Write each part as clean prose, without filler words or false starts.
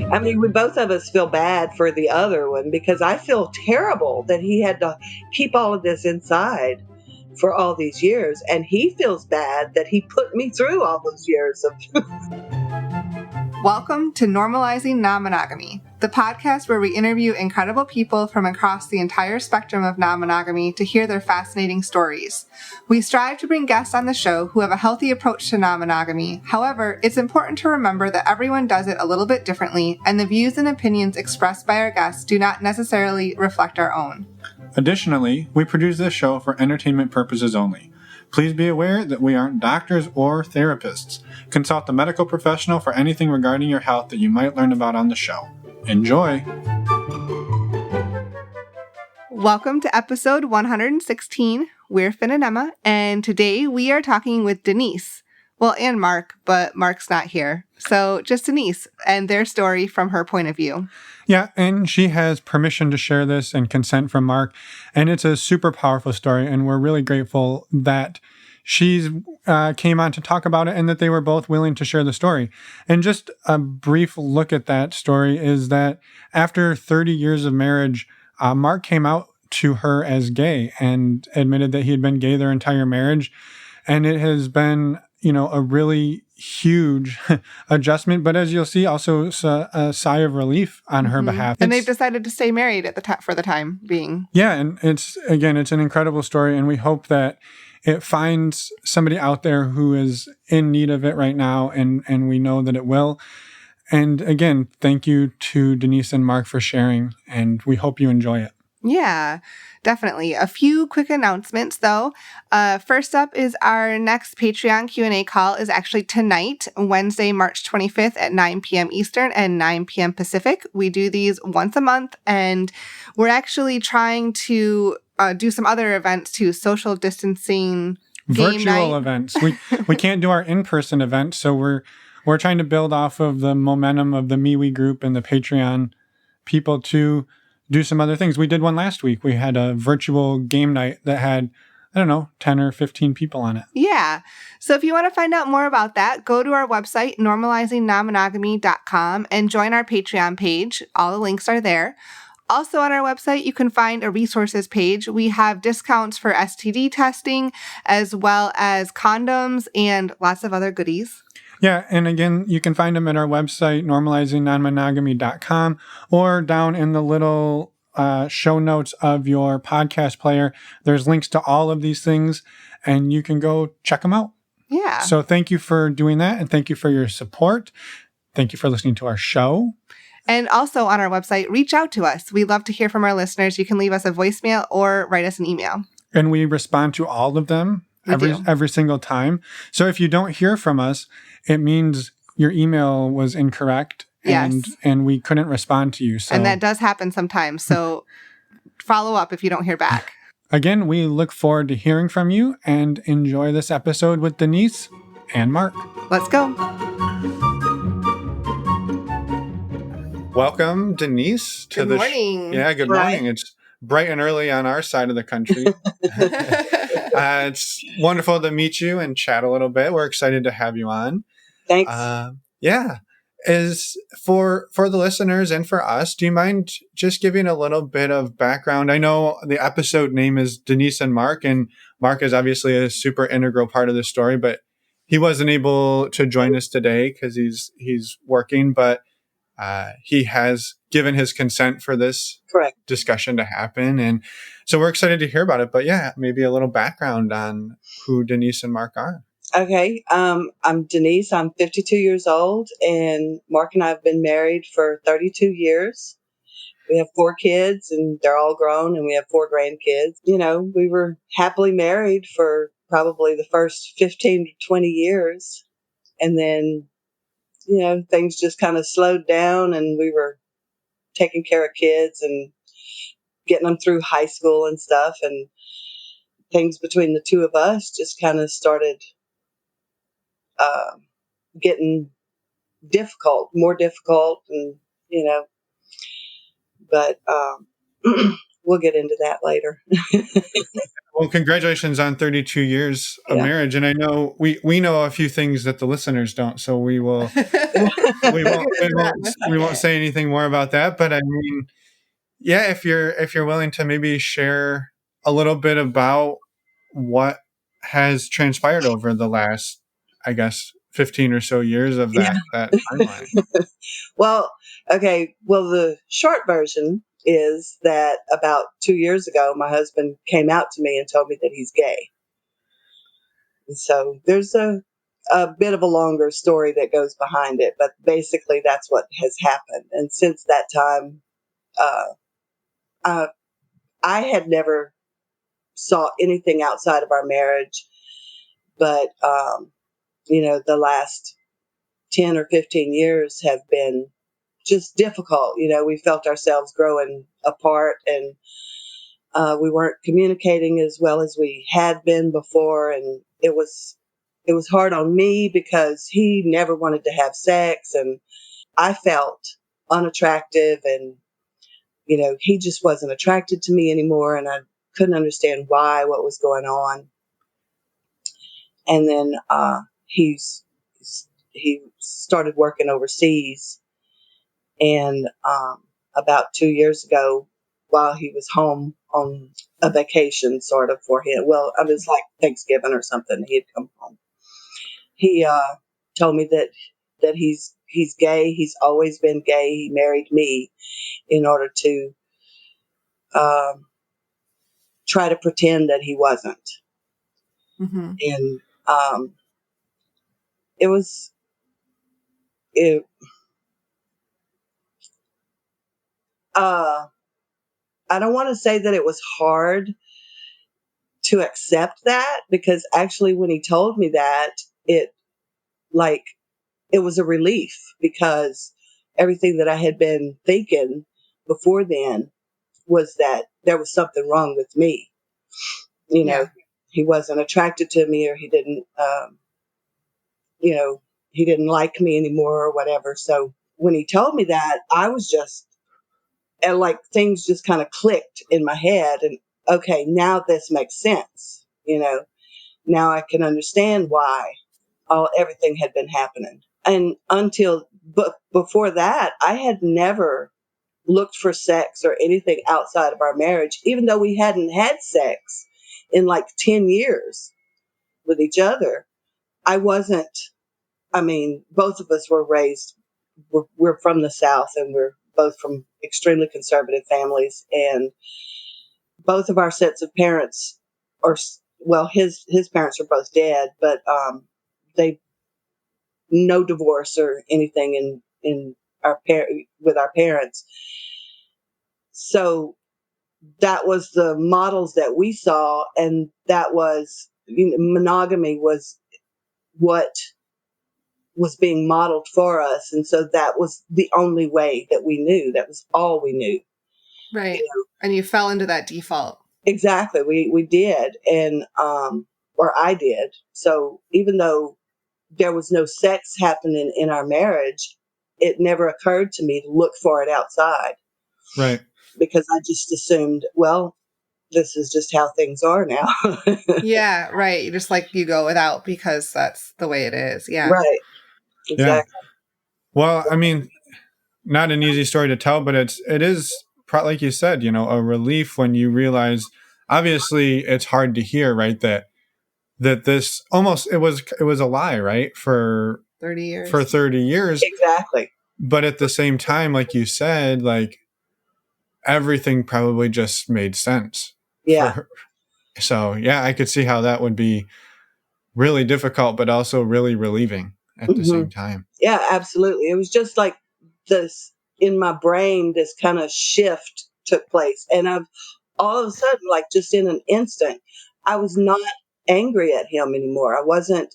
I mean, we both of us feel bad for the other one because I feel terrible that he had to keep all of this inside for all these years. And he feels bad that he put me through all those years of. Welcome to Normalizing Non-Monogamy, the podcast where we interview incredible people from across the entire spectrum of non-monogamy to hear their fascinating stories. We strive to bring guests on the show who have a healthy approach to non-monogamy. However, it's important to remember that everyone does it a little bit differently, and the views and opinions expressed by our guests do not necessarily reflect our own. Additionally, we produce this show for entertainment purposes only. Please be aware that we aren't doctors or therapists. Consult a medical professional for anything regarding your health that you might learn about on the show. Enjoy! Welcome to episode 116. We're Finn and Emma, and today we are talking with Denise. Well, and Mark, but Mark's not here. So just Denise and their story from her point of view. Yeah, and she has permission to share this and consent from Mark, and it's a super powerful story, and we're really grateful that she's came on to talk about it and that they were both willing to share the story. And just a brief look at that story is that after 30 years of marriage, Mark came out to her as gay and admitted that he had been gay their entire marriage, and it has been a really huge adjustment, but as you'll see, also a sigh of relief on her behalf. And they've decided to stay married at the for the time being. Yeah, and it's an incredible story, and we hope that it finds somebody out there who is in need of it right now, and we know that it will. And again, thank you to Denise and Mark for sharing, and we hope you enjoy it. Yeah, definitely. A few quick announcements, though. First up is our next Patreon Q&A call is actually tonight, Wednesday, March 25th at 9 p.m. Eastern and 9 p.m. Pacific. We do these once a month, and we're actually trying to do some other events too, social distancing, virtual events. We can't do our in-person events, so we're trying to build off of the momentum of the MeWe group and the Patreon people to do some other things. We did one last week. We had a virtual game night that had, 10 or 15 people on it. Yeah. So if you want to find out more about that, go to our website, normalizingnonmonogamy.com, and join our Patreon page. All the links are there. Also on our website, you can find a resources page. We have discounts for STD testing, as well as condoms and lots of other goodies. Yeah, and again, you can find them at our website, normalizingnonmonogamy.com, or down in the little show notes of your podcast player. There's links to all of these things, and you can go check them out. Yeah. So thank you for doing that, and thank you for your support. Thank you for listening to our show. And also on our website, reach out to us. We love to hear from our listeners. You can leave us a voicemail or write us an email. And we respond to all of them. Every single time. So if you don't hear from us, it means your email was incorrect and we couldn't respond to you. So. And that does happen sometimes. So follow up if you don't hear back. Again, we look forward to hearing from you and enjoy this episode with Denise and Mark. Let's go. Welcome, Denise. Good morning. Good morning. It's bright and early on our side of the country. It's wonderful to meet you and chat a little bit. We're excited to have you on. Thanks. Is for the listeners and for us, do you mind just giving a little bit of background? I know the episode name is Denise and Mark is obviously a super integral part of the story, but he wasn't able to join us today because he's working, but he has given his consent for this discussion to happen. And so we're excited to hear about it. But yeah, maybe a little background on who Denise and Mark are. Okay. I'm Denise. I'm 52 years old, and Mark and I have been married for 32 years. We have 4 kids, and they're all grown, and we have 4 grandkids. We were happily married for probably the first 15 to 20 years. And then, things just kind of slowed down, and we were taking care of kids and getting them through high school and stuff. And things between the two of us just kind of started getting more difficult. And, but we'll get into that later. Well, congratulations on 32 years of Yeah. marriage. And I know we know a few things that the listeners don't, so we will we won't say anything more about that. But I mean, yeah, if you're willing to maybe share a little bit about what has transpired over the last, I guess, 15 or so years of Yeah. that timeline. Well, okay. Well, the short version is that about 2 years ago, my husband came out to me and told me that he's gay. And so there's a bit of a longer story that goes behind it, but basically that's what has happened. And since that time, uh, I, I had never saw anything outside of our marriage, but the last 10 or 15 years have been just difficult. We felt ourselves growing apart, and we weren't communicating as well as we had been before. And it was hard on me because he never wanted to have sex, and I felt unattractive, and he just wasn't attracted to me anymore, and I couldn't understand what was going on. And then he started working overseas, and about 2 years ago, while he was home on a vacation, sort of for him, well, it was like Thanksgiving or something, he had come home. He told me that he's gay. He's always been gay. He married me in order to um, try to pretend that he wasn't. Mm-hmm. And it was it. I don't want to say that it was hard to accept that, because actually when he told me that, it like it was a relief, because everything that I had been thinking before then was that there was something wrong with me. Yeah. He wasn't attracted to me, or he didn't you know he didn't like me anymore or whatever. So when he told me that, I was just, and like things just kind of clicked in my head, and okay, now this makes sense. Now I can understand why everything had been happening. And before that, I had never looked for sex or anything outside of our marriage, even though we hadn't had sex in like 10 years with each other. I wasn't, I mean, both of us were raised, we're from the South, and we're both from extremely conservative families. And both of our sets of parents are, well, his parents are both dead, but they, no divorce or anything in with our parents. So that was the models that we saw, and that was, monogamy was what was being modeled for us, and so that was the only way that we knew. That was all we knew. Right. And you fell into that default. Exactly, we did, and or I did. So even though there was no sex happening in our marriage, it never occurred to me to look for it outside, Right. because I just assumed, well, this is just how things are now. Yeah, right. You just you go without because that's the way it is. Yeah. Right. Yeah. Exactly. Well, I mean, not an easy story to tell, but it is like you said, a relief when you realize. Obviously, it's hard to hear, right? That this almost it was a lie, right? For 30 years. 30 years, Exactly. but at the same time, like you said, like everything probably just made sense Yeah. for. So yeah, I could see how that would be really difficult, but also really relieving at the Hmm. same time. Yeah, absolutely. It was just like this in my brain, this kind of shift took place. And I've all of a sudden, like just in an instant, I was not angry at him anymore. I wasn't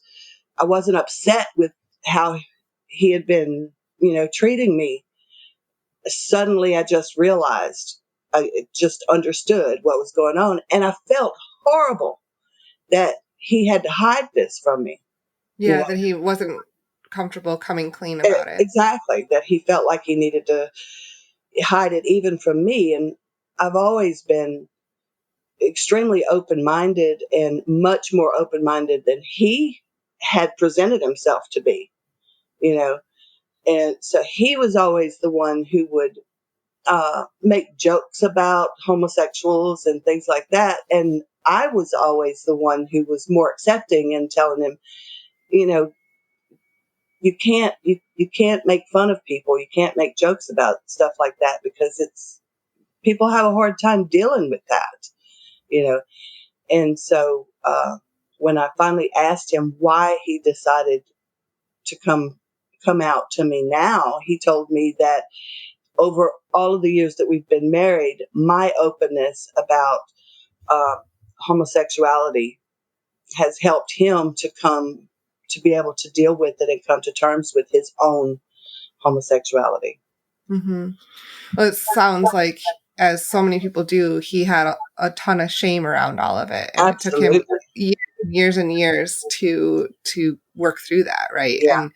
upset with how he had been, treating me. Suddenly I just realized, I just understood what was going on. And I felt horrible that he had to hide this from me. You Yeah, know, that he wasn't comfortable coming clean about it. exactly, that he felt like he needed to hide it even from me. And I've always been extremely open-minded, and much more open-minded than he had presented himself to be, you know. And so he was always the one who would make jokes about homosexuals and things like that. And I was always the one who was more accepting and telling him, you know, you can't make fun of people. You can't make jokes about stuff like that, because people have a hard time dealing with that, you know. And so when I finally asked him why he decided to come out to me now, he told me that over all of the years that we've been married, my openness about uh, homosexuality has helped him to be able to deal with it and come to terms with his own homosexuality. Mm-hmm. Well, it sounds like, as so many people do, he had a ton of shame around all of it, and it took him Absolutely. years and years to work through that, right? Yeah. And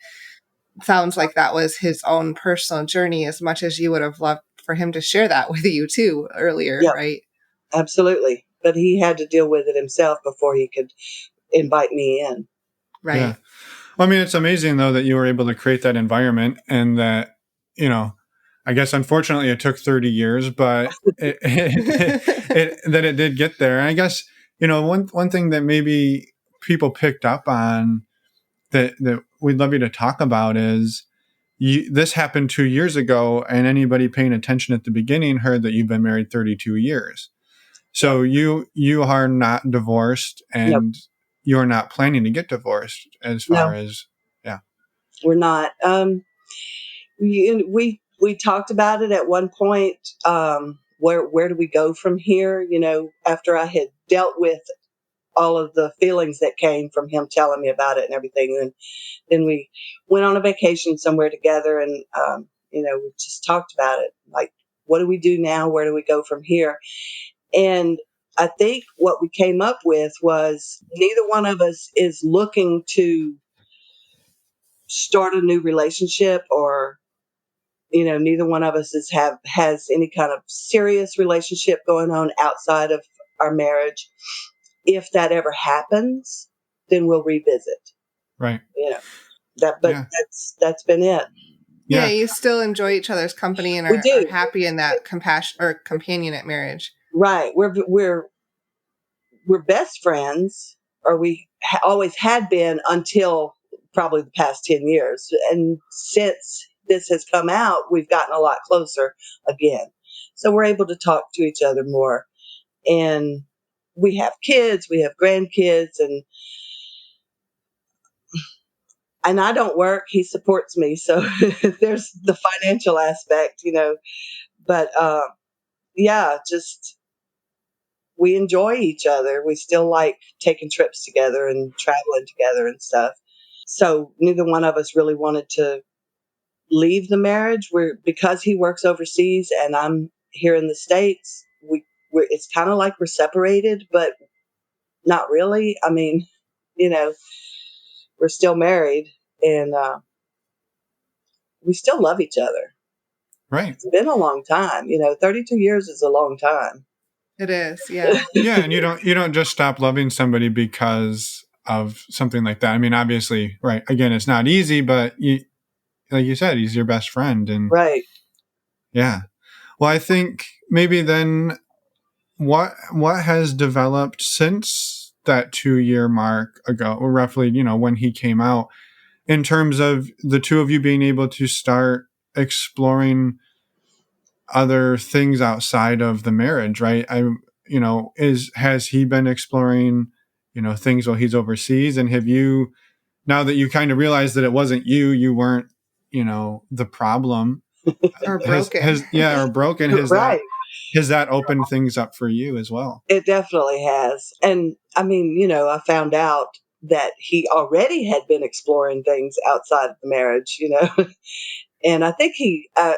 it sounds like that was his own personal journey, as much as you would have loved for him to share that with you too earlier, Yeah, right? absolutely. But he had to deal with it himself before he could invite me in. Right. Yeah. Well, I mean, it's amazing though that you were able to create that environment, and that, you know, I guess unfortunately it took 30 years, but that it did get there. And I guess, you know, one thing that maybe people picked up on that we'd love you to talk about is, this happened 2 years ago, and anybody paying attention at the beginning heard that you've been married 32 years. So you are not divorced, No, and you're not planning to get divorced, as far no, as, yeah. we're not. We talked about it at one point. Where do we go from here? You know, after I had dealt with all of the feelings that came from him telling me about it and everything, and then we went on a vacation somewhere together, and you know, we just talked about it. Like, what do we do now? Where do we go from here? And I think what we came up with was neither one of us is looking to start a new relationship, or, you know, neither one of us has any kind of serious relationship going on outside of our marriage. If that ever happens, then we'll revisit. Right. You know, but Yeah. that's been it. Yeah, Yeah. you still enjoy each other's company and We are do. happy in that compassion or companionate marriage. Right. We're best friends, or we always had been until probably the past 10 years. And since this has come out, we've gotten a lot closer again. So we're able to talk to each other more. And we have kids, we have grandkids, and I don't work. He supports me. So there's the financial aspect, you know. But yeah, just we enjoy each other. We still like taking trips together and traveling together and stuff. So neither one of us really wanted to leave the marriage. Because he works overseas and I'm here in the States, it's kind of like we're separated, but not really. I mean, you know, we're still married, and we still love each other. Right. It's been a long time. You know, 32 years is a long time. It is, yeah. Yeah. And you don't just stop loving somebody because of something like that. I mean, obviously, right. Again, it's not easy, but like you said, he's your best friend. And Right. yeah. Well, I think maybe then what has developed since that 2 year mark ago, or roughly, you know, when he came out, in terms of the two of you being able to start exploring other things outside of the marriage, right? You know, has he been exploring, you know, things while he's overseas? And have you, now that you kind of realized that it wasn't you weren't, you know, the problem, Or broken. or broken, Right. has that opened things up for you as well? It definitely has. And I mean, you know, I found out that he already had been exploring things outside of the marriage, you know. And I think I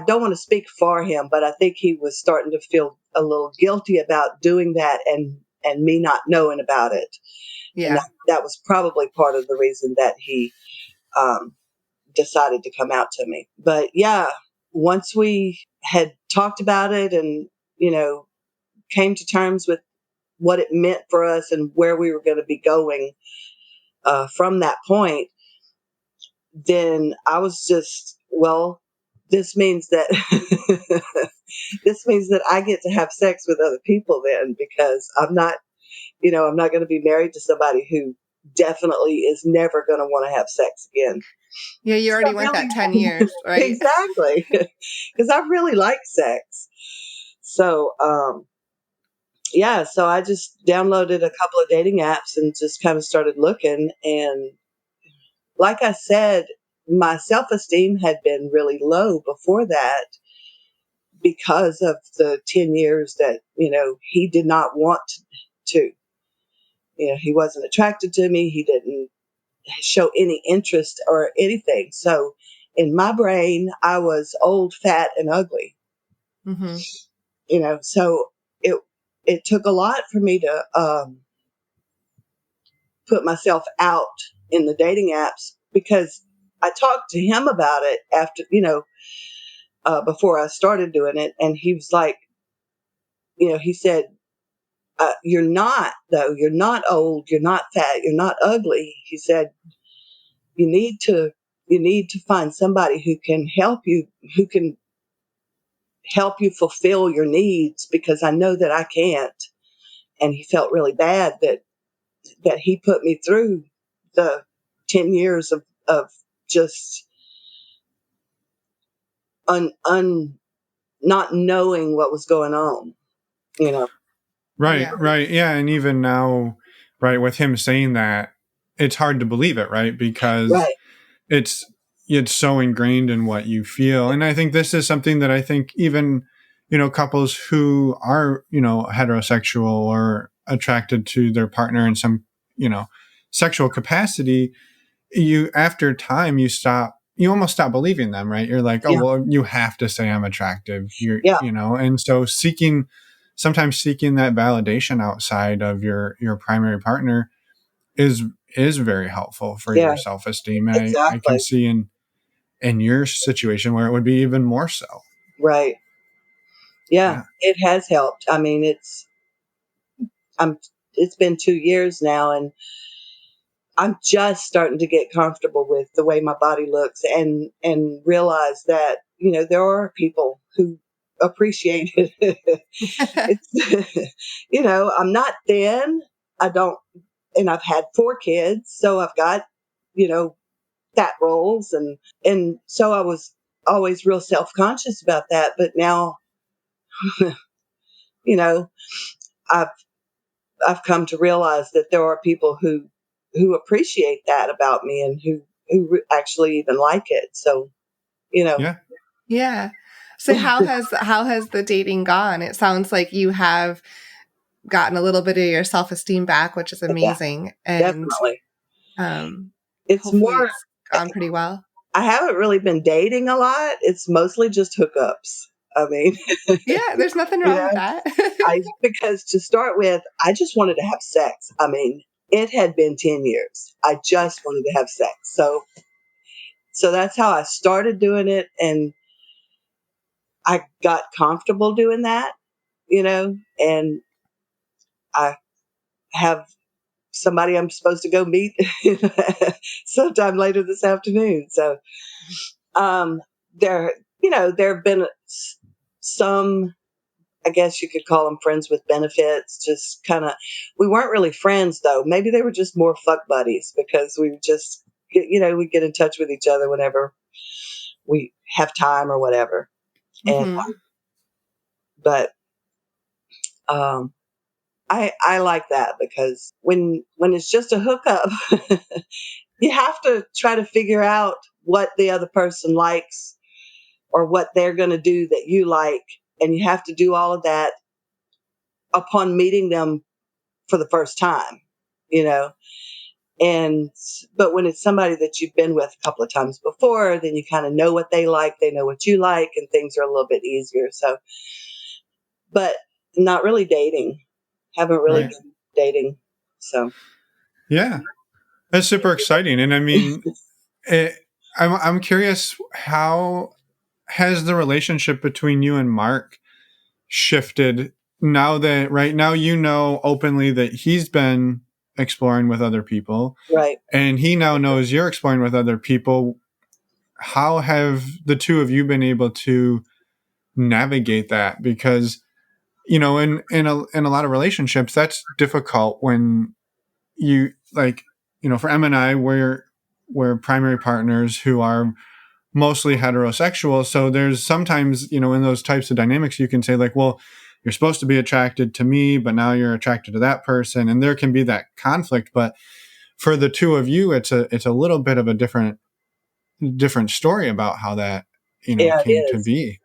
don't want to speak for him, but I think he was starting to feel a little guilty about doing that, and me not knowing about it. And Yeah. that was probably part of the reason that he um, decided to come out to me. But yeah, once we had talked about it and came to terms with what it meant for us and where we were going to be going from that point, then I was just, well, this means that this means that I get to have sex with other people then, because I'm not going to be married to somebody who definitely is never going to want to have sex again. Yeah, you already went that 10 years, right? Exactly. Because I really like sex. So, so I just downloaded a couple of dating apps and just kind of started looking. And like I said, my self-esteem had been really low before that because of the 10 years that, he did not want to. He wasn't attracted to me. He didn't show any interest or anything. So in my brain, I was old, fat, and ugly. Mm-hmm. So it took a lot for me to put myself out in the dating apps, because I talked to him about it after, before I started doing it. And he was like, he said, you're not, though. You're not old. You're not fat. You're not ugly. He said, you need to find somebody who can help you fulfill your needs, because I know that I can't. And he felt really bad that he put me through the 10 years of just not knowing what was going on, Right, Yeah. right. Yeah. And even now, right, with him saying that, it's hard to believe it, right? Because Right. it's it's so ingrained in what you feel. And I think this is something that I think even, couples who are, heterosexual or attracted to their partner in some, sexual capacity, after time you almost stop believing them, right? You're like, oh, Yeah. well, you have to say I'm attractive. Yeah. And so sometimes seeking that validation outside of your primary partner is very helpful for Yeah. your self-esteem. And I can Exactly. see in your situation where it would be even more so. Right. Yeah. Yeah. It has helped. I mean, I'm, it's been 2 years now, and I'm just starting to get comfortable with the way my body looks, and realize that, there are people who appreciate it. It's, I'm not thin. I don't, and I've had 4 kids, so I've got, fat rolls, and so I was always real self-conscious about that. But now, you know, I've I've come to realize that there are people who appreciate that about me, and who actually even like it. So, you know, Yeah. Yeah. So how has the dating gone? It sounds like you have gotten a little bit of your self-esteem back, which is yeah, amazing. And definitely. um It's hopefully more. it's gone pretty well. I haven't really been dating a lot. It's mostly just hookups. I mean, Yeah, there's nothing you wrong with know, that. because to start with, I just wanted to have sex. I mean, it had been 10 years. I just wanted to have sex. So that's how I started doing it. And I got comfortable doing that, and I have somebody I'm supposed to go meet sometime later this afternoon. So, um, there have been some, I guess you could call them friends with benefits. Just kind of, we weren't really friends though. Maybe they were just more fuck buddies, because we just, we get in touch with each other whenever we have time or whatever. And, Hmm. but, um, I like that, because when it's just a hookup, you have to try to figure out what the other person likes, or what they're going to do that you like. And you have to do all of that upon meeting them for the first time, you know. And but when it's somebody that you've been with a couple of times before, then you kind of know what they like, they know what you like, and things are a little bit easier. So, but not really dating. Haven't really Right. been dating. So, Yeah. That's super exciting. And I mean, it, I'm curious, how has the relationship between you and Mark shifted now that right now openly that he's been exploring with other people, Right. and he now knows you're exploring with other people. How have the two of you been able to navigate that? Because in a lot of relationships, that's difficult when you for Em and I, we're primary partners who are mostly heterosexual. So there's sometimes, in those types of dynamics, you can say like, well, you're supposed to be attracted to me, but now you're attracted to that person. And there can be that conflict. But for the two of you, it's a little bit of a different story about how that, Yeah, it came to is. be.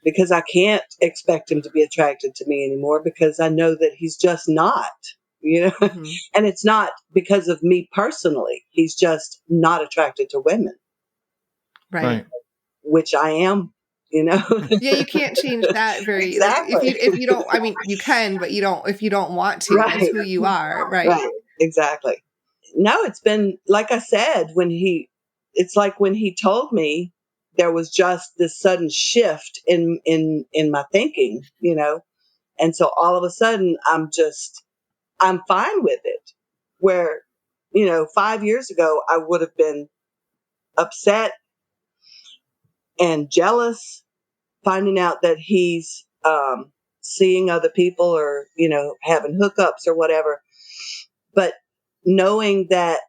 Because I can't expect him to be attracted to me anymore because I know that he's just not, Mm-hmm. and it's not because of me personally. He's just not attracted to women, Right. which I am, Yeah, you can't change that like Exactly. if you don't, I mean, you can, but you don't if you don't want to. That's Right. who you are, right? Right. Exactly. No, it's been, like I said, it's like when he told me, there was just this sudden shift in my thinking, and so all of a sudden I'm fine with it. Where, 5 years ago, I would have been upset and jealous, finding out that he's seeing other people or, having hookups or whatever. But knowing that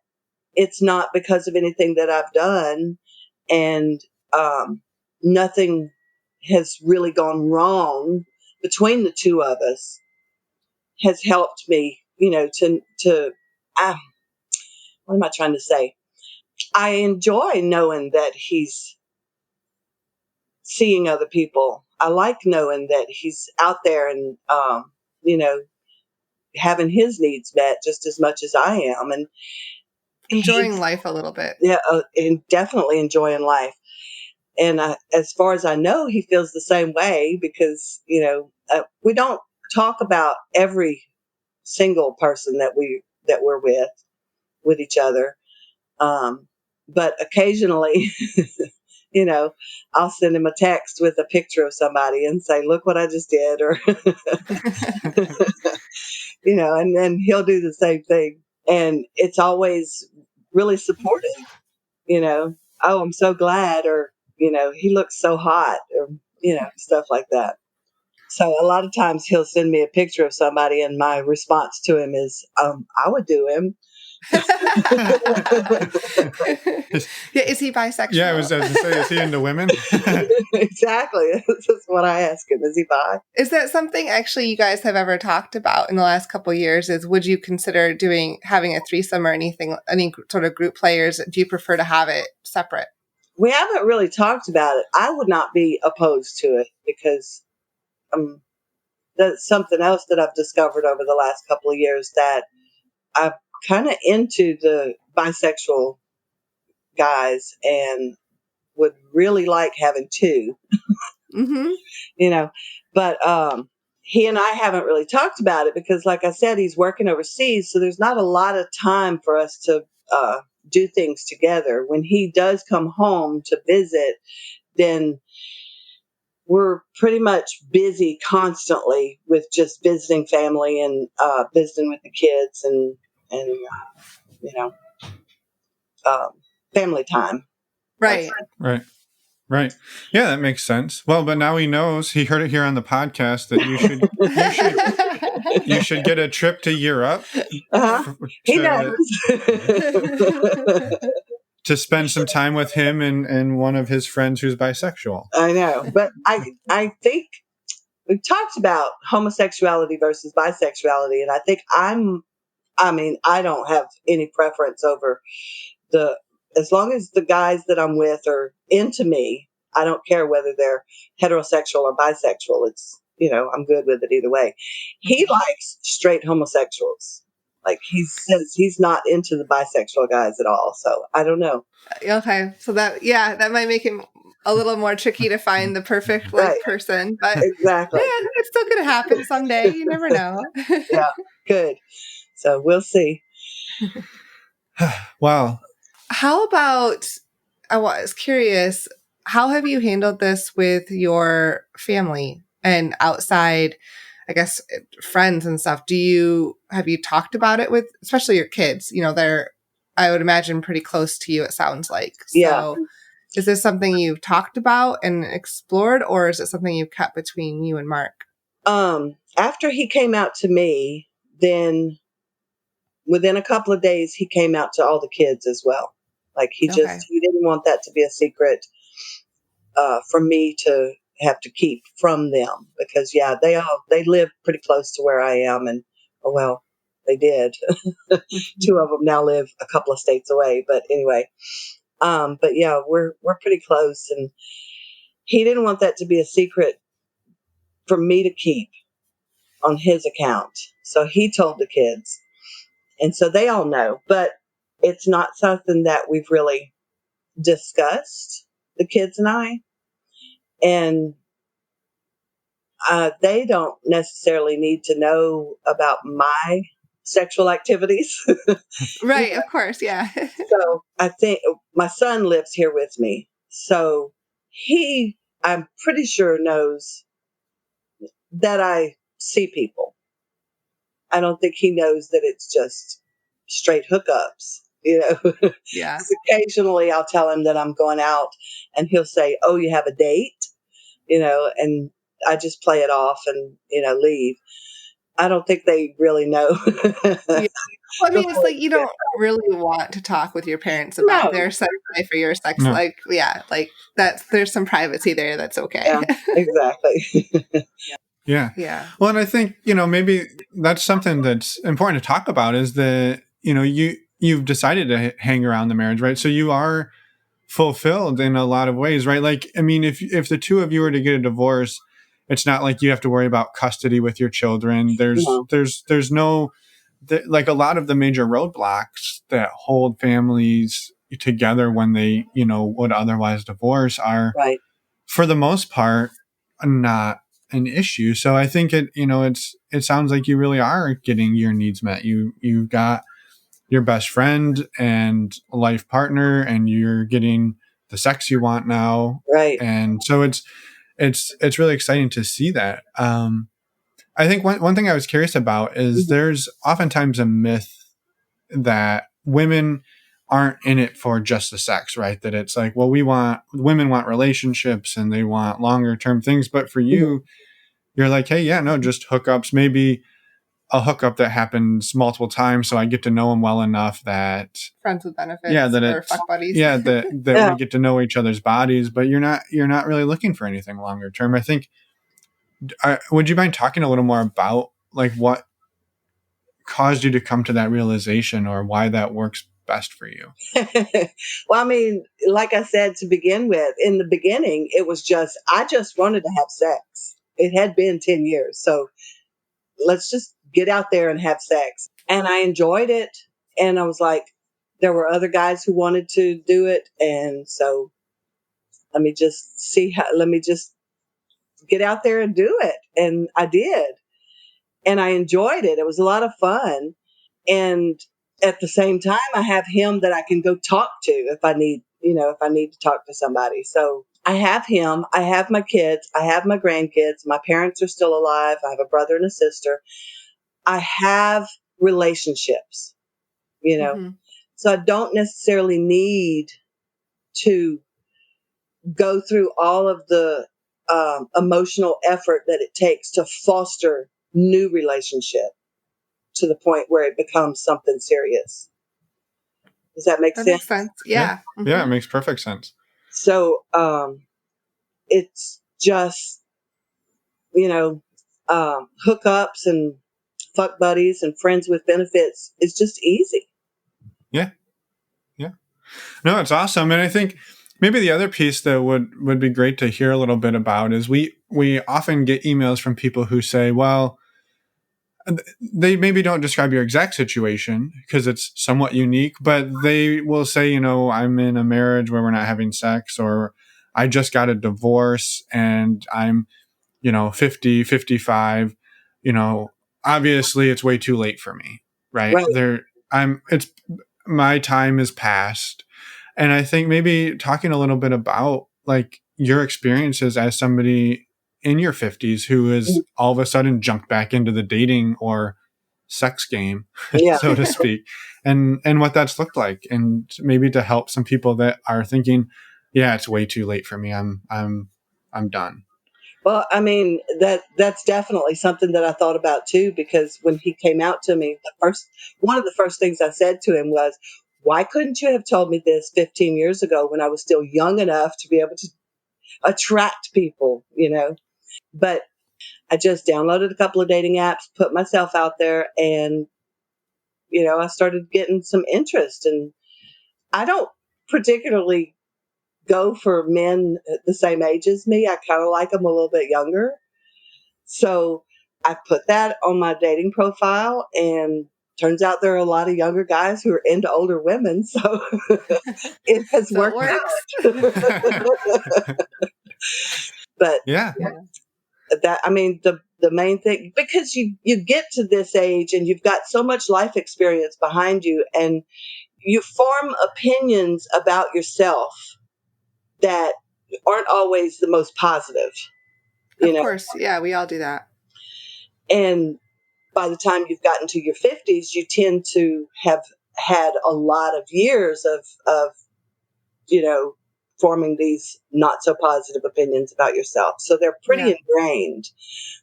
it's not because of anything that I've done, and nothing has really gone wrong between the two of us, has helped me, what am I trying to say? I enjoy knowing that he's seeing other people. I like knowing that he's out there and, you know, having his needs met just as much as I am. And Enjoying he's, life a little bit. yeah, and definitely enjoying life. And as far as I know, he feels the same way because, we don't talk about every single person that we're with each other. But occasionally, I'll send him a text with a picture of somebody and say, look what I just did, or, and then he'll do the same thing. And it's always really supportive, oh, I'm so glad, or, he looks so hot, or, stuff like that. So a lot of times he'll send me a picture of somebody, and my response to him is, I would do him. Yeah, is he bisexual? Yeah, I was to say, is he into women? Exactly. This is what I ask him. Is he bi? Is that something actually you guys have ever talked about in the last couple of years? Is would you consider having a threesome or anything, any sort of group players? Do you prefer to have it separate? We haven't really talked about it. I would not be opposed to it because that's something else that I've discovered over the last couple of years, that I'm kind of into the bisexual guys and would really like having two, Mm-hmm. but he and I haven't really talked about it because, like I said, he's working overseas. So there's not a lot of time for us to do things together. When he does come home to visit, then we're pretty much busy constantly with just visiting family and visiting with the kids and you know um, family time. Right. Right. Yeah, that makes sense. Well, but now he knows. He heard it here on the podcast that you should get a trip to Europe He knows. to spend some time with him and one of his friends who's bisexual. I know, but I think we've talked about homosexuality versus bisexuality, and I think I don't have any preference over as long as the guys that I'm with are into me. I don't care whether they're heterosexual or bisexual. It's, I'm good with it either way. He likes straight homosexuals. Like, he says he's not into the bisexual guys at all. So I don't know. Okay. So that might make him a little more tricky to find the perfect person, but Exactly. yeah, it's still going to happen someday. You never know. Yeah. Good. So we'll see. Wow. How about, I was curious, how have you handled this with your family? and outside, I guess, friends and stuff, have you talked about it with, especially your kids? You know, they're, I would imagine, pretty close to you, it sounds like. Yeah. So is this something you've talked about and explored, or is it something you've kept between you and Mark? After he came out to me, then within a couple of days, he came out to all the kids as well. Like he Okay. didn't want that to be a secret for me to have to keep from them, because they live pretty close to where I am, and well, they did. Two of them now live a couple of states away, but anyway, but yeah, we're pretty close, and he didn't want that to be a secret for me to keep on his account, so he told the kids, and so they all know, but it's not something that we've really discussed, the kids and I. And they don't necessarily need to know about my sexual activities. Right, of course, yeah. So I think my son lives here with me. So I'm pretty sure, knows that I see people. I don't think he knows that it's just straight hookups. Yeah. 'Cause occasionally I'll tell him that I'm going out, and he'll say, "Oh, you have a date?" And I just play it off and, leave. I don't think they really know. Yeah. Well, I mean, it's Before, like you don't really want to talk with your parents about no, their sex life or your sex No. life. Yeah, like there's some privacy there. That's okay. yeah, exactly. Yeah. Yeah. Well, and I think, maybe that's something that's important to talk about is that, you've decided to hang around the marriage, right? So you are fulfilled in a lot of ways, right? Like, I mean, if the two of you were to get a divorce, it's not like you have to worry about custody with your children. No, There's no, like a lot of the major roadblocks that hold families together when they, would otherwise divorce are, right, for the most part, not an issue. So I think it sounds like you really are getting your needs met. You've got your best friend and life partner, and you're getting the sex you want now. right. And so it's really exciting to see that. I think one thing I was curious about is Mhm. there's oftentimes a myth that women aren't in it for just the sex, right? That it's like, well, women want relationships and they want longer term things. But for Mhm. you, you're like, hey, yeah, no, just hookups, maybe a hookup that happens multiple times. So I get to know him well enough that, Friends with yeah, benefits that or it's, fuck buddies. yeah, that Yeah. we get to know each other's bodies, but you're not really looking for anything longer term. I think, would you mind talking a little more about like what caused you to come to that realization or why that works best for you? Well, I mean, like I said to begin with, in the beginning, it was I just wanted to have sex. It had been 10 years. So let's just get out there and have sex. And I enjoyed it. And I was like, there were other guys who wanted to do it. And so let me just get out there and do it. And I did. And I enjoyed it. It was a lot of fun. And at the same time, I have him that I can go talk to if I need to talk to somebody. So I have him, I have my kids, I have my grandkids. My parents are still alive. I have a brother and a sister. I have relationships, you know, Hmm. so I don't necessarily need to go through all of the emotional effort that it takes to foster new relationship to the point where it becomes something serious. Does that make That sense? makes sense. Yeah. Yeah. Yeah. Hmm. It makes perfect sense. So it's just, you know, hookups and fuck buddies and friends with benefits is just easy. Yeah. Yeah. No, it's awesome. And I think maybe the other piece that would be great to hear a little bit about is we often get emails from people who say, well, they maybe don't describe your exact situation because it's somewhat unique, but they will say, I'm in a marriage where we're not having sex, or I just got a divorce and I'm, 50, 55, obviously it's way too late for me, right? Right. It's my time is past. And I think maybe talking a little bit about like your experiences as somebody in your 50s who is all of a sudden jumped back into the dating or sex game, Yeah. so to speak, and what that's looked like, and maybe to help some people that are thinking, yeah, it's way too late for me. I'm done. Well, I mean, that's definitely something that I thought about too, because when he came out to me, one of the first things I said to him was, why couldn't you have told me this 15 years ago when I was still young enough to be able to attract people, But I just downloaded a couple of dating apps, put myself out there, and, I started getting some interest. And I don't particularly go for men the same age as me. I kind of like them a little bit younger. So I put that on my dating profile, and turns out there are a lot of younger guys who are into older women. So it has So it worked works. out. But Yeah. that, I mean, the main thing, because you get to this age and you've got so much life experience behind you, and you form opinions about yourself that aren't always the most positive, Of course. Yeah, we all do that. And by the time you've gotten to your 50s, you tend to have had a lot of years of forming these not so positive opinions about yourself. So they're pretty ingrained,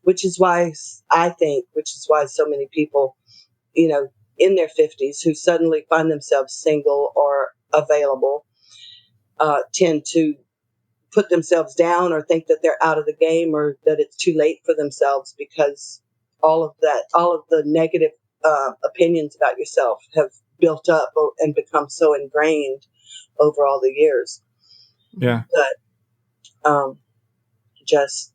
which is why so many people, in their 50s who suddenly find themselves single or available, tend to put themselves down or think that they're out of the game or that it's too late for themselves, because all of the negative opinions about yourself have built up and become so ingrained over all the years. Yeah. But just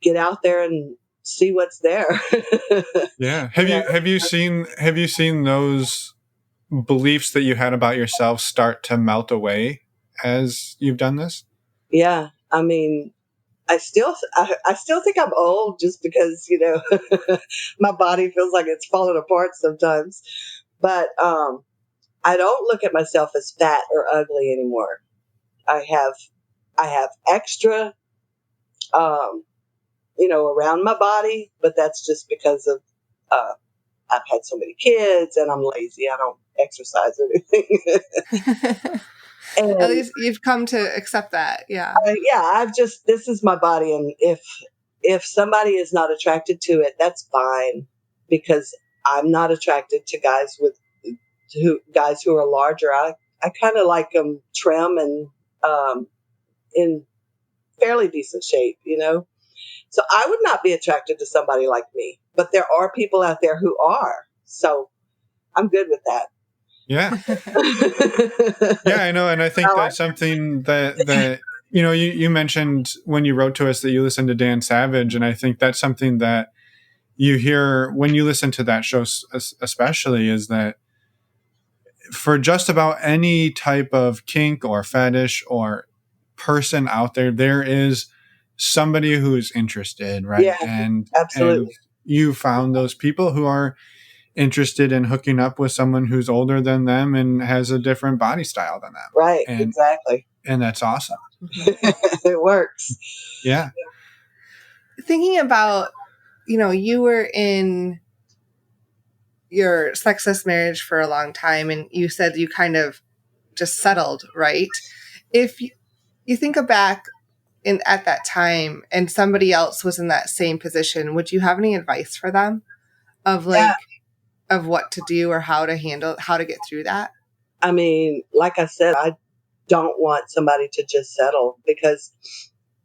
get out there and see what's there. Yeah. Have you seen those beliefs that you had about yourself start to melt away as you've done this? Yeah. I mean, I still think I'm old just because, my body feels like it's falling apart sometimes. But I don't look at myself as fat or ugly anymore. I have extra, around my body, but that's just because of I've had so many kids and I'm lazy. I don't exercise or anything. At And least you've come to accept that. Yeah. this is my body. And if somebody is not attracted to it, that's fine, because I'm not attracted to guys who are larger. I kind of like them trim and in fairly decent shape, So I would not be attracted to somebody like me, but there are people out there who are. So I'm good with that. Yeah. Yeah, I know. And I think that's something that you mentioned when you wrote to us that you listened to Dan Savage. And I think that's something that you hear when you listen to that show, especially, is that for just about any type of kink or fetish or person out there, there is somebody who's interested, right? Yeah, and absolutely. You found those people who are interested in hooking up with someone who's older than them and has a different body style than them. Right, And exactly. And that's awesome. It works. Yeah. Thinking about, you were in your sexless marriage for a long time, and you said you kind of just settled, right? If you think back at that time and somebody else was in that same position, would you have any advice for them of of what to do or how to get through that? I mean, like I said, I don't want somebody to just settle, because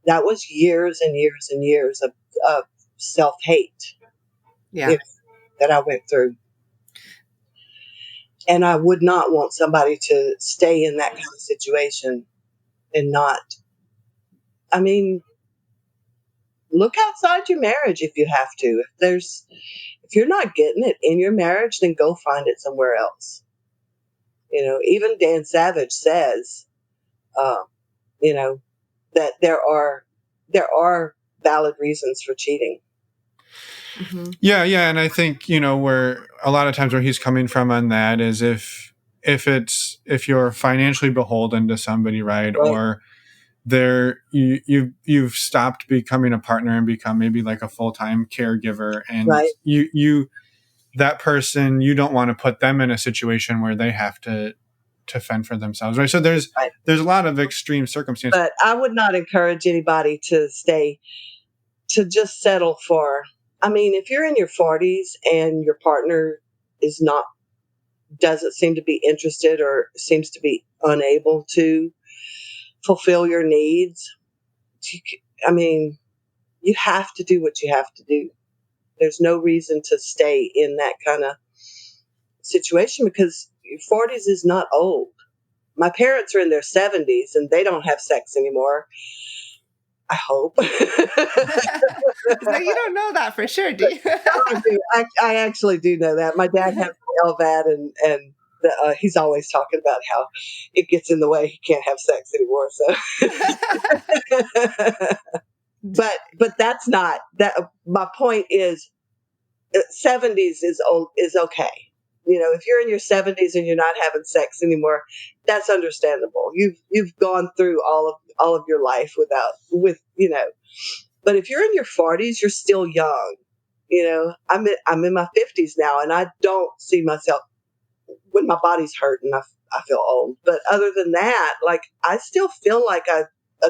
that was years and years and years of self-hate that I went through. And I would not want somebody to stay in that kind of situation and not, I mean, look outside your marriage if you have to. If you're not getting it in your marriage, then go find it somewhere else. Even Dan Savage says, that there are valid reasons for cheating. Mm-hmm. Yeah. And I think, where a lot of times where he's coming from on that is if you're financially beholden to somebody, right? Or you've stopped becoming a partner and become maybe like a full-time caregiver, and Right. that person, you don't want to put them in a situation where they have to fend for themselves, right? So there's Right. a lot of extreme circumstances. But I would not encourage anybody to just settle for, I mean, if you're in your 40s and your partner doesn't seem to be interested or seems to be unable to fulfill your needs, I mean, you have to do what you have to do. There's no reason to stay in that kind of situation, because your 40s is not old. My parents are in their 70s and they don't have sex anymore. I hope. No, you don't know that for sure, do you? I do. I actually do know that. My dad has LVAD, and he's always talking about how it gets in the way. He can't have sex anymore. So, but that's not that. My point is, 70s is okay. You know, if you're in your 70s and you're not having sex anymore, that's understandable. You've gone through all of your life with But if you're in your 40s, you're still young. You know, I'm in my 50s now, and I don't see myself, when my body's hurting, I feel old. But other than that, like, I still feel like a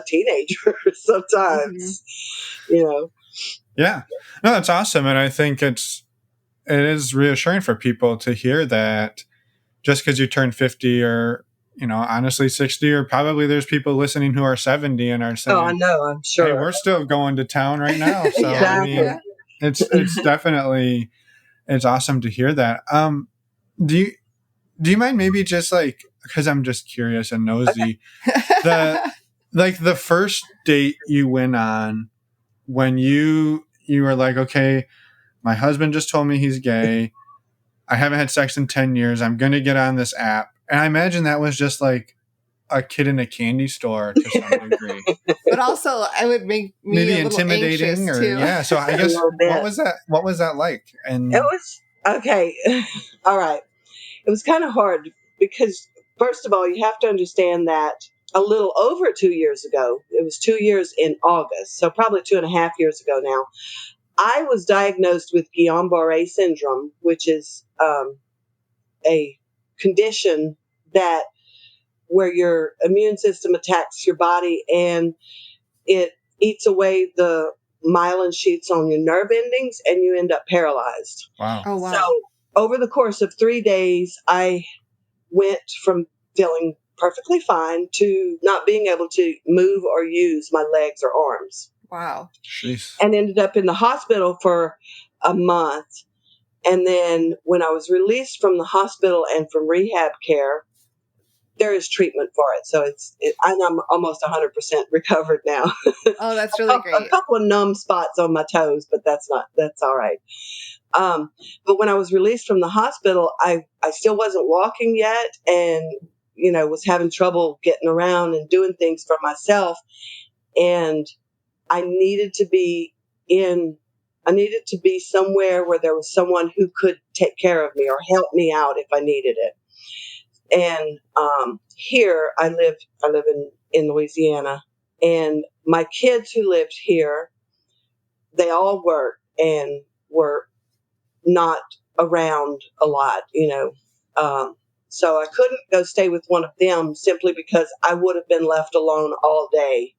teenager sometimes. You know. Yeah, no, that's awesome, and I think it is reassuring for people to hear that just because you turn 50 or honestly 60, or probably there's people listening who are 70 and are Oh, I saying, know. I'm hey, sure. we're still going to town right now. So Yeah. I mean, Yeah. it's definitely, it's awesome to hear that. Do you mind maybe just like, because I'm just curious and nosy, the first date you went on when you were like, okay, my husband just told me he's gay. I haven't had sex in 10 years. I'm going to get on this app. And I imagine that was just like a kid in a candy store to some degree. But also, I would make me Maybe a little intimidating, anxious or too. yeah. So I A guess little bit. what was that like? And It was okay. All right. It was kind of hard because, first of all, you have to understand that a little over 2 years ago, it was 2 years in August, so probably 2.5 years ago now, I was diagnosed with Guillain-Barré syndrome, which is a condition that where your immune system attacks your body and it eats away the myelin sheaths on your nerve endings, and you end up paralyzed. wow. Oh, So wow. over the course of 3 days, I went from feeling perfectly fine to not being able to move or use my legs or arms, Wow. Jeez. and ended up in the hospital for a month. And then when I was released from the hospital and from rehab care, there is treatment for it. So I'm almost 100% recovered now. Oh, that's really A great. couple of numb spots on my toes, but that's all right. But when I was released from the hospital, I still wasn't walking yet, and was having trouble getting around and doing things for myself. And I needed to be somewhere where there was someone who could take care of me or help me out if I needed it. And here I live in Louisiana, and my kids who lived here, they all work and were not around a lot, so I couldn't go stay with one of them simply because I would have been left alone all day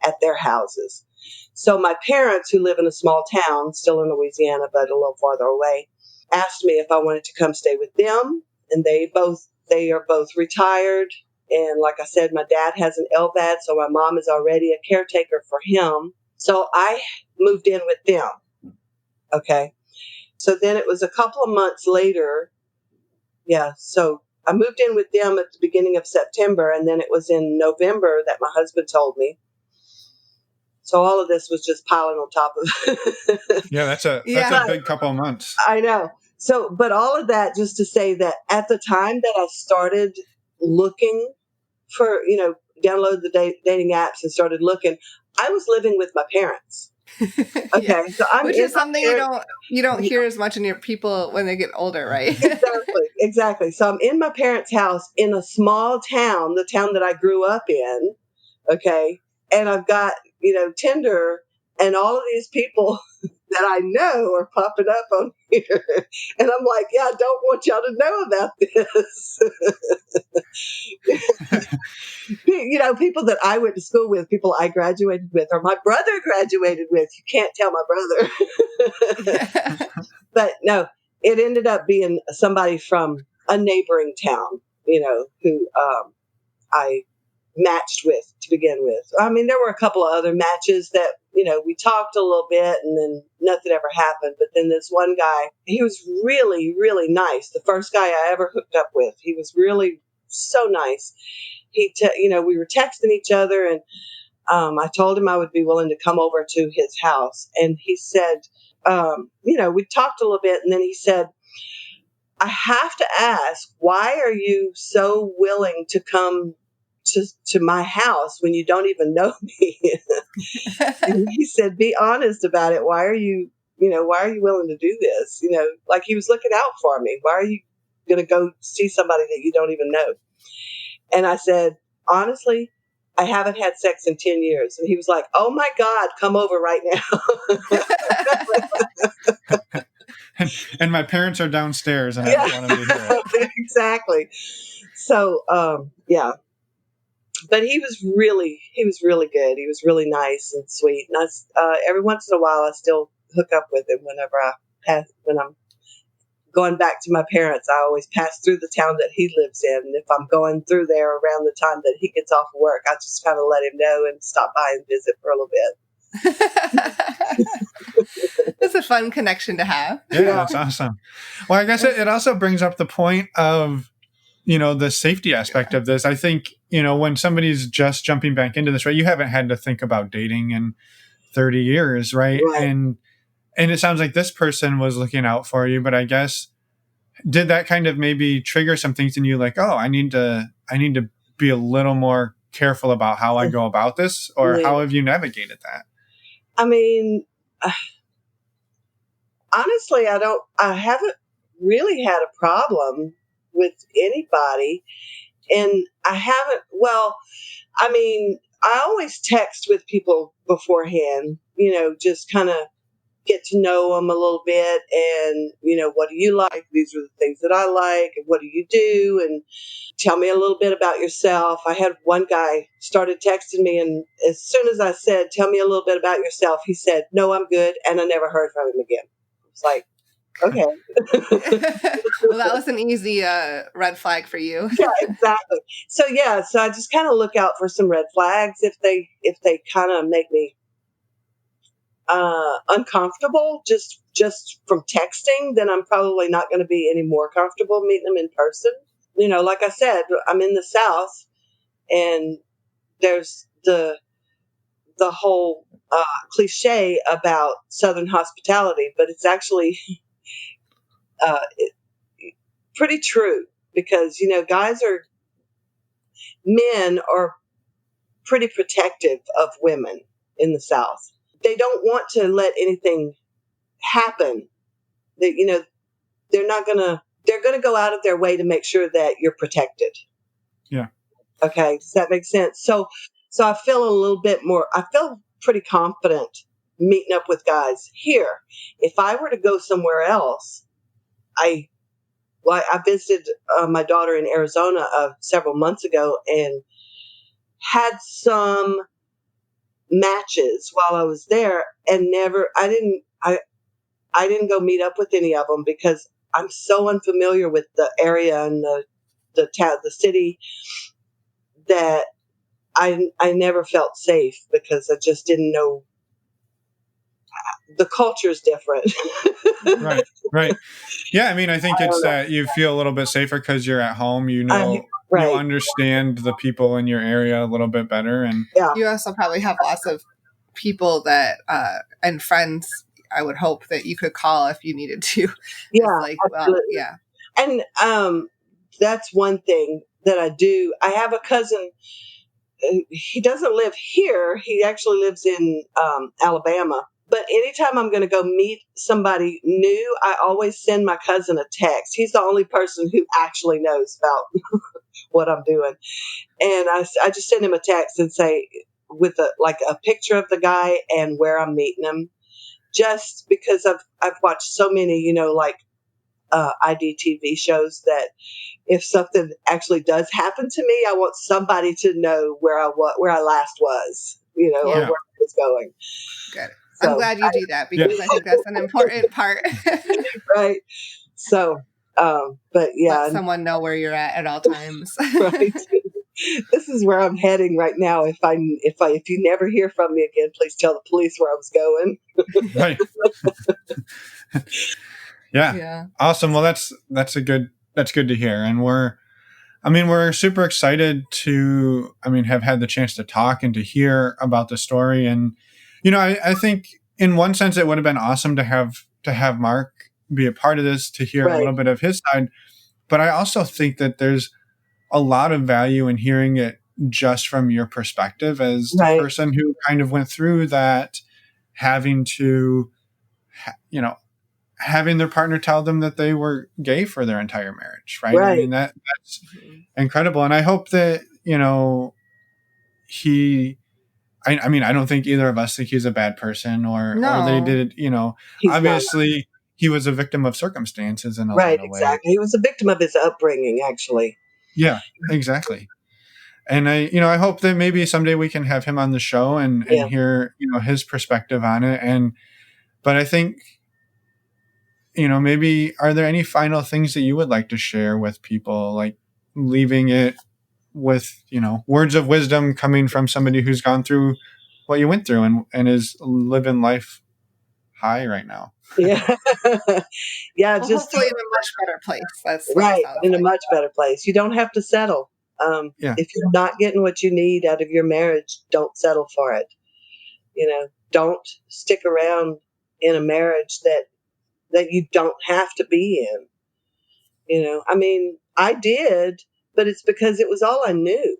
at their houses. So my parents, who live in a small town, still in Louisiana, but a little farther away, asked me if I wanted to come stay with them. And they are both retired. And like I said, my dad has an LVAD, so my mom is already a caretaker for him. So I moved in with them. Okay. So then it was a couple of months later. Yeah. So I moved in with them at the beginning of September, and then it was in November that my husband told me. So all of this was just piling on top of. Yeah, that's a big couple of months. I know. So, but all of that just to say that at the time that I started looking for, download the dating apps and started looking, I was living with my parents. Okay, Yeah. so I'm Which in is my something parents- you don't hear as much in your people when they get older, right? Exactly. So I'm in my parents' house in a small town, the town that I grew up in. Okay. and I've got, Tinder, and all of these people that I know are popping up on here. And I'm like, yeah, I don't want y'all to know about this. People that I went to school with, people I graduated with, or my brother graduated with. You can't tell my brother. But no, it ended up being somebody from a neighboring town, who I matched with to begin with. I mean, there were a couple of other matches that, we talked a little bit and then nothing ever happened. But then this one guy, he was really, really nice. The first guy I ever hooked up with, he was really so nice. We were texting each other, and I told him I would be willing to come over to his house. And he said, we talked a little bit, and then he said, I have to ask, why are you so willing to come to my house when you don't even know me? And he said, be honest about it. Why are you willing to do this? Like he was looking out for me. Why are you going to go see somebody that you don't even know? And I said, honestly, I haven't had sex in 10 years. And he was like, oh my God, come over right now. And my parents are downstairs and I don't want them to hear it. Exactly. So, yeah. But he was really good. He was really nice and sweet. And every once in a while, I still hook up with him when I'm going back to my parents. I always pass through the town that he lives in. And if I'm going through there around the time that he gets off work, I just kind of let him know and stop by and visit for a little bit. It's a fun connection to have. Yeah, that's awesome. Well, I guess it also brings up the point of, the safety aspect of this. I think, when somebody's just jumping back into this, right, you haven't had to think about dating in 30 years, right? And it sounds like this person was looking out for you, but I guess, did that kind of maybe trigger some things in you like, oh, I need to be a little more careful about how I go about this? Or how have you navigated that? I mean, honestly, I haven't really had a problem with anybody. And I always text with people beforehand, just kind of get to know them a little bit. And, what do you like? These are the things that I like. And what do you do? And tell me a little bit about yourself. I had one guy started texting me, and as soon as I said, tell me a little bit about yourself, he said, no, I'm good. And I never heard from him again. It's like, okay. Well, that was an easy red flag for you. Yeah, exactly. So I just kind of look out for some red flags. If they kind of make me uncomfortable just from texting, then I'm probably not going to be any more comfortable meeting them in person. Like I said, I'm in the South, and there's the whole cliche about Southern hospitality, but it's actually pretty true, because men are pretty protective of women in the South. They don't want to let anything happen. They're going to go out of their way to make sure that you're protected. Yeah. Okay. Does that make sense? So I feel pretty confident meeting up with guys here. If I were to go somewhere else, I visited my daughter in Arizona several months ago and had some matches while I was there, and I didn't go meet up with any of them because I'm so unfamiliar with the area and the town, the city, that I never felt safe because I just didn't know. The culture is different. Right. Yeah, I mean, I think it's that you feel a little bit safer because you're at home. You understand the people in your area a little bit better, and you also probably have lots of people that and friends. I would hope that you could call if you needed to. Yeah, absolutely. And that's one thing that I do. I have a cousin. He doesn't live here. He actually lives in Alabama. But anytime I'm going to go meet somebody new, I always send my cousin a text. He's the only person who actually knows about what I'm doing. And I just send him a text and say, with a picture of the guy and where I'm meeting him, just because I've watched so many, IDTV shows that if something actually does happen to me, I want somebody to know where I last was, or Yeah. where I was going. Good. So, I'm glad you do that because I think that's an important part. right. So, but yeah, Let someone know where you're at all times. right. This is where I'm heading right now. If you never hear from me again, please tell the police where I was going. Right. Yeah. Yeah. Awesome. Well, that's good to hear. And we're super excited to, have had the chance to talk and to hear about the story. And, I think in one sense it would have been awesome to have Mark be a part of this, to hear a Right. little bit of his side. But I also think that there's a lot of value in hearing it just from your perspective as the Right. person who kind of went through that, having to, having their partner tell them that they were gay for their entire marriage, right? Right. I mean, that's incredible. And I hope that, I don't think either of us think he's a bad person or that he did it, He's obviously he was a victim of circumstances in a right. lot of ways. Exactly. He was a victim of his upbringing, actually. Yeah, exactly. And I hope that maybe someday we can have him on the show and hear, his perspective on it. But I think, maybe are there any final things that you would like to share with people, like leaving it with, words of wisdom coming from somebody who's gone through what you went through and is living life high right now? Yeah. Yeah. Well, Just hopefully in a much better place. That's what it right. sounds In a like. much better place. You don't have to settle. Yeah. If you're not getting what you need out of your marriage, don't settle for it. Don't stick around in a marriage that you don't have to be in. I did, but it's because it was all I knew.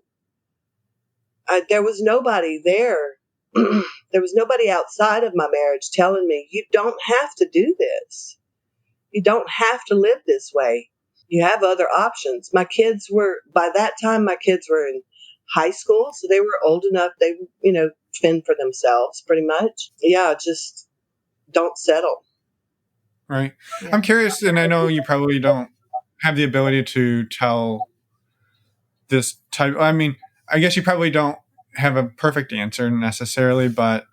There was nobody there. There was nobody outside of my marriage telling me, you don't have to do this. You don't have to live this way. You have other options. By that time, my kids were in high school, so they were old enough. They, fend for themselves pretty much. Yeah, just don't settle. Right. Yeah. I'm curious, and I know you probably don't have the ability to tell this type. I guess you probably don't have a perfect answer necessarily, but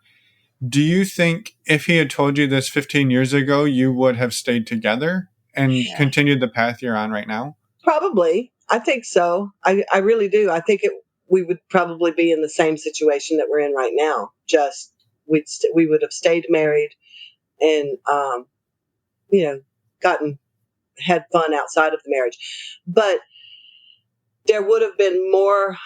do you think if he had told you this 15 years ago, you would have stayed together and continued the path you're on right now? Probably. I think so. I really do. I think we would probably be in the same situation that we're in right now. Just we would have stayed married and, had fun outside of the marriage. But there would have been more.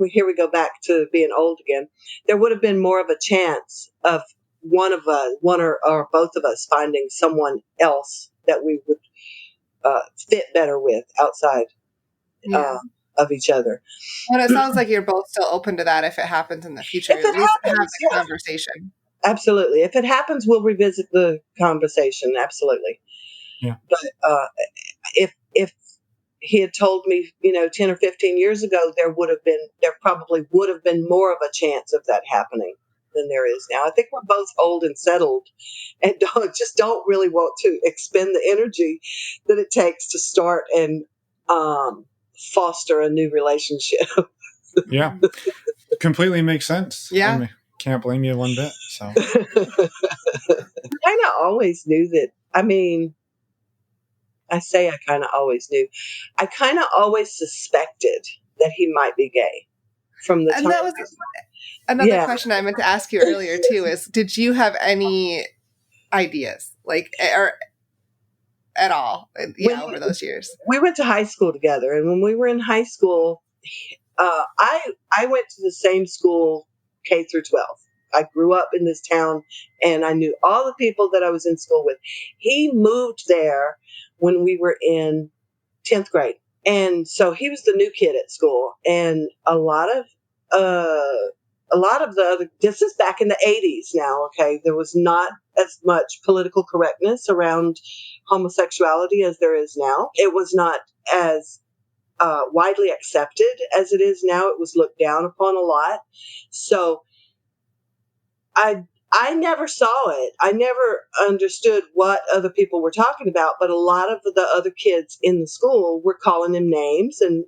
Here we go back to being old again. There would have been more of a chance of one or both of us finding someone else that we would fit better with outside of each other. Well, it sounds like you're both still open to that if it happens in the future. If it At least happens, have the yeah. conversation. Absolutely. If it happens, we'll revisit the conversation. Absolutely. Yeah. But if he had told me, 10 or 15 years ago, there probably would have been more of a chance of that happening than there is now. I think we're both old and settled and don't really want to expend the energy that it takes to start and foster a new relationship. Yeah. Completely makes sense. Yeah. I can't blame you one bit. So I kind of always knew that. I say I kind of always knew. I kind of always suspected that he might be gay from the time. And that was another question I meant to ask you earlier too, is did you have any ideas or at all over those years? We went to high school together, and when we were in high school, I went to the same school K through 12. I grew up in this town, and I knew all the people that I was in school with. He moved there when we were in 10th grade. And so he was the new kid at school. And a lot of the other, this is back in the 80s now, okay? There was not as much political correctness around homosexuality as there is now. It was not as widely accepted as it is now. It was looked down upon a lot. So I never saw it. I never understood what other people were talking about, but a lot of the other kids in the school were calling him names and,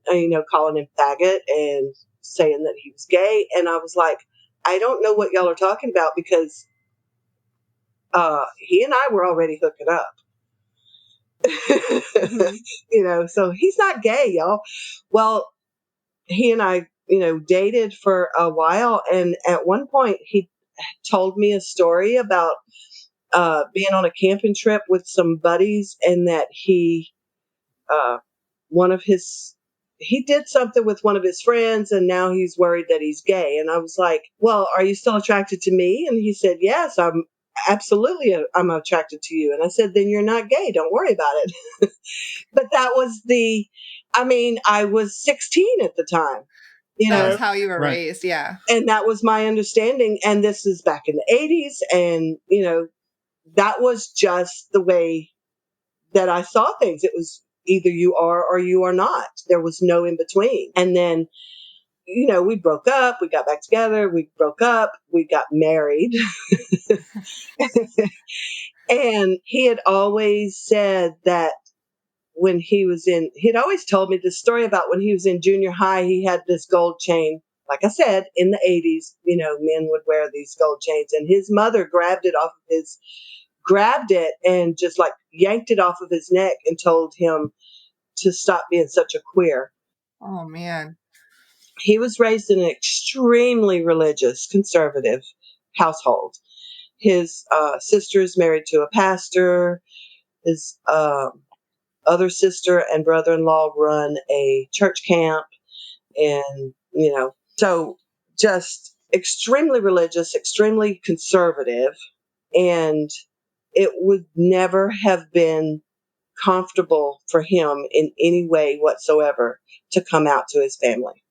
calling him faggot and saying that he was gay. And I was like, I don't know what y'all are talking about, because he and I were already hooking up. Mm-hmm. So he's not gay, y'all. Well, he and I, dated for a while. And at one point he told me a story about being on a camping trip with some buddies, and that uh, he did something with one of his friends, and now he's worried that he's gay. And I was like, well, are you still attracted to me? And he said, yes, I'm attracted to you. And I said, then you're not gay. Don't worry about it. But that was I was 16 at the time, That was Right. how you were Right. raised. Yeah. and that was my understanding. And this is back in the 80s. And, that was just the way that I saw things. It was either you are or you are not. There was no in between. And then, we broke up, we got back together, we broke up, we got married. And he had always said that he'd always told me this story about when he was in junior high, he had this gold chain. Like I said, in the 80s, men would wear these gold chains, and his mother grabbed it and just like yanked it off of his neck and told him to stop being such a queer. Oh man. He was raised in an extremely religious, conservative household. His sister is married to a pastor. His other sister and brother-in-law run a church camp. And, so just extremely religious, extremely conservative. And it would never have been comfortable for him in any way whatsoever to come out to his family.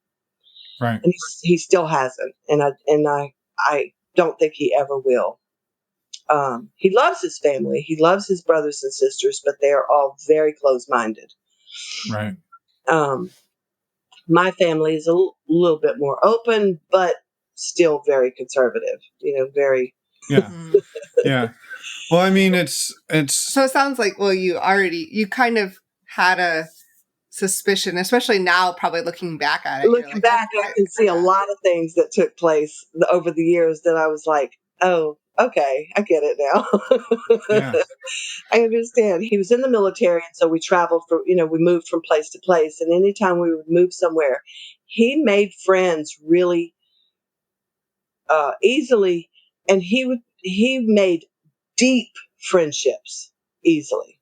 Right. And he still hasn't. And I don't think he ever will. He loves his family. He loves his brothers and sisters, but they are all very close-minded. Right. My family is a little bit more open, but still very conservative, very. Yeah. Mm. Yeah. Well, I mean, it's So it sounds like, well, you kind of had a suspicion, especially now, probably looking back at it. You're Looking like, back, I can see a lot of things that took place over the years that I was like, oh, okay, I get it yeah. now. I understand. He was in the military, and so we traveled we moved from place to place. And anytime we would move somewhere, he made friends really easily, and he made deep friendships easily,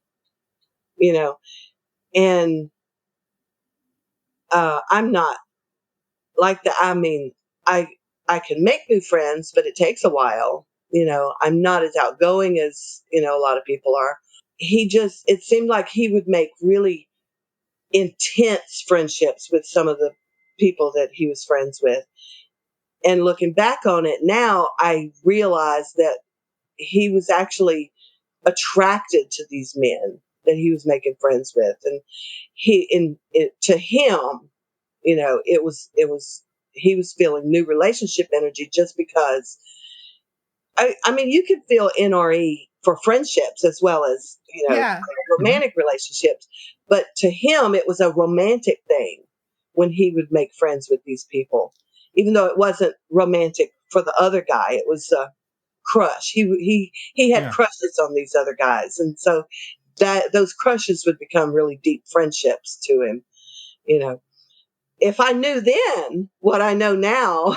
and I'm not like that. I mean, I can make new friends, but it takes a while. I'm not as outgoing as, a lot of people are. It seemed like he would make really intense friendships with some of the people that he was friends with. And looking back on it now, I realized that he was actually attracted to these men that he was making friends with. And to him, he was feeling new relationship energy, just because I mean, you could feel NRE for friendships as well as, yeah. romantic relationships. But to him, it was a romantic thing when he would make friends with these people, even though it wasn't romantic for the other guy. It was a crush. He had Yeah. crushes on these other guys. And so those crushes would become really deep friendships to him, If I knew then what I know now,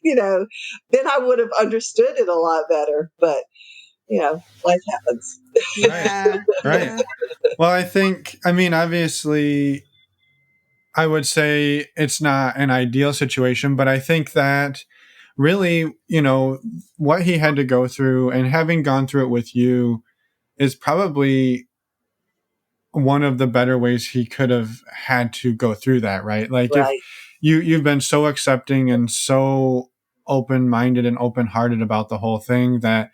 then I would have understood it a lot better. But, life happens. Yeah. Right. Yeah. Well, I mean, obviously, I would say it's not an ideal situation, but I think that really, what he had to go through and having gone through it with you is probably one of the better ways he could have had to go through that, right? Like if Right. you've been so accepting and so open-minded and open-hearted about the whole thing that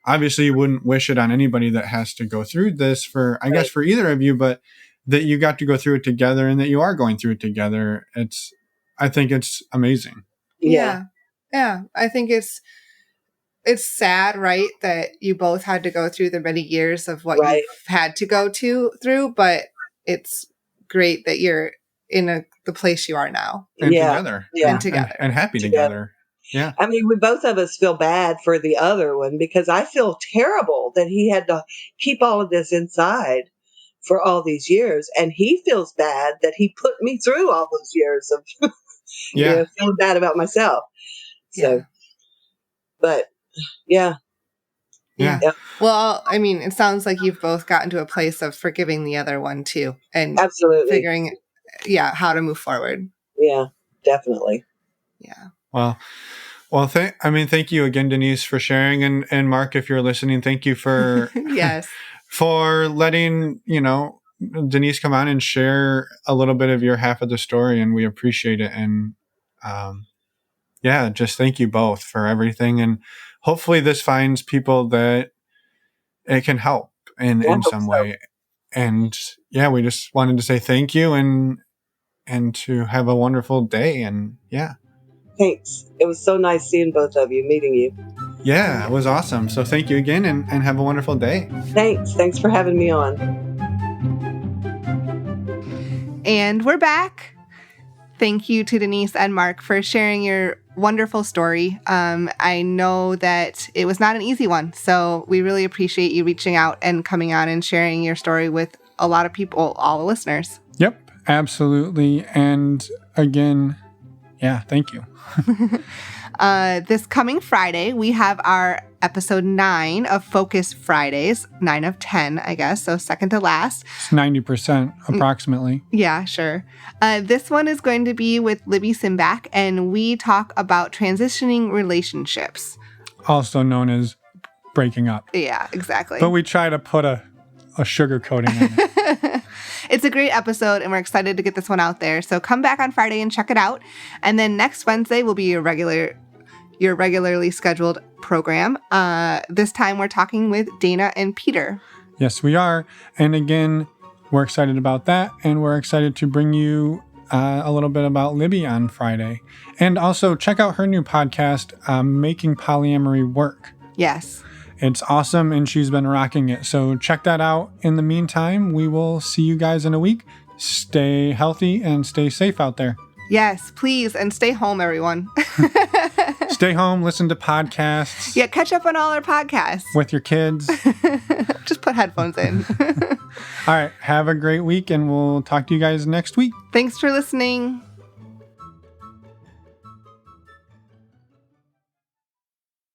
obviously you wouldn't wish it on anybody that has to go through this for, I guess, for either of you, but that you got to go through it together and that you are going through it together. I think it's amazing. Yeah. I think it's sad, right, that you both had to go through the many years of what Right. you've had to go through, but it's great that you're in the place you are now. And Yeah. together. Yeah. And together. And happy together. Yeah. I mean, we both of us feel bad for the other one because I feel terrible that he had to keep all of this inside for all these years. And he feels bad that he put me through all those years of feeling bad about myself. So, but yeah. Well, I mean, it sounds like you've both gotten to a place of forgiving the other one too, and absolutely figuring, how to move forward. Yeah, definitely. Yeah. Well, thank you again, Denise, for sharing, and Mark, if you're listening, thank you for yes for letting Denise come on and share a little bit of your half of the story, and we appreciate it. And just thank you both for everything, and hopefully this finds people that it can help in some way. And we just wanted to say thank you and to have a wonderful day. And thanks. It was so nice seeing both of you, meeting you. Yeah, it was awesome. So thank you again, and have a wonderful day. Thanks for having me on. And we're back. Thank you to Denise and Mark for sharing your wonderful story. I know that it was not an easy one, so we really appreciate you reaching out and coming on and sharing your story with a lot of people, all the listeners. Yep, absolutely. And again, thank you. This coming Friday, we have our episode 9 of Focus Fridays, 9 of 10, I guess, so second to last. It's 90% approximately. Yeah, sure. This one is going to be with Libby Simbach, and we talk about transitioning relationships. Also known as breaking up. Yeah, exactly. But we try to put a sugar coating on it. It's a great episode, and we're excited to get this one out there. So come back on Friday and check it out. And then next Wednesday will be your regularly scheduled program. This time we're talking with Dana and Peter. Yes, we are. And again, we're excited about that. And we're excited to bring you a little bit about Libby on Friday. And also check out her new podcast, Making Polyamory Work. Yes. It's awesome, and she's been rocking it. So check that out. In the meantime, we will see you guys in a week. Stay healthy and stay safe out there. Yes, please. And stay home, everyone. Stay home, listen to podcasts. Yeah, catch up on all our podcasts. With your kids. Just put headphones in. All right. Have a great week, and we'll talk to you guys next week. Thanks for listening.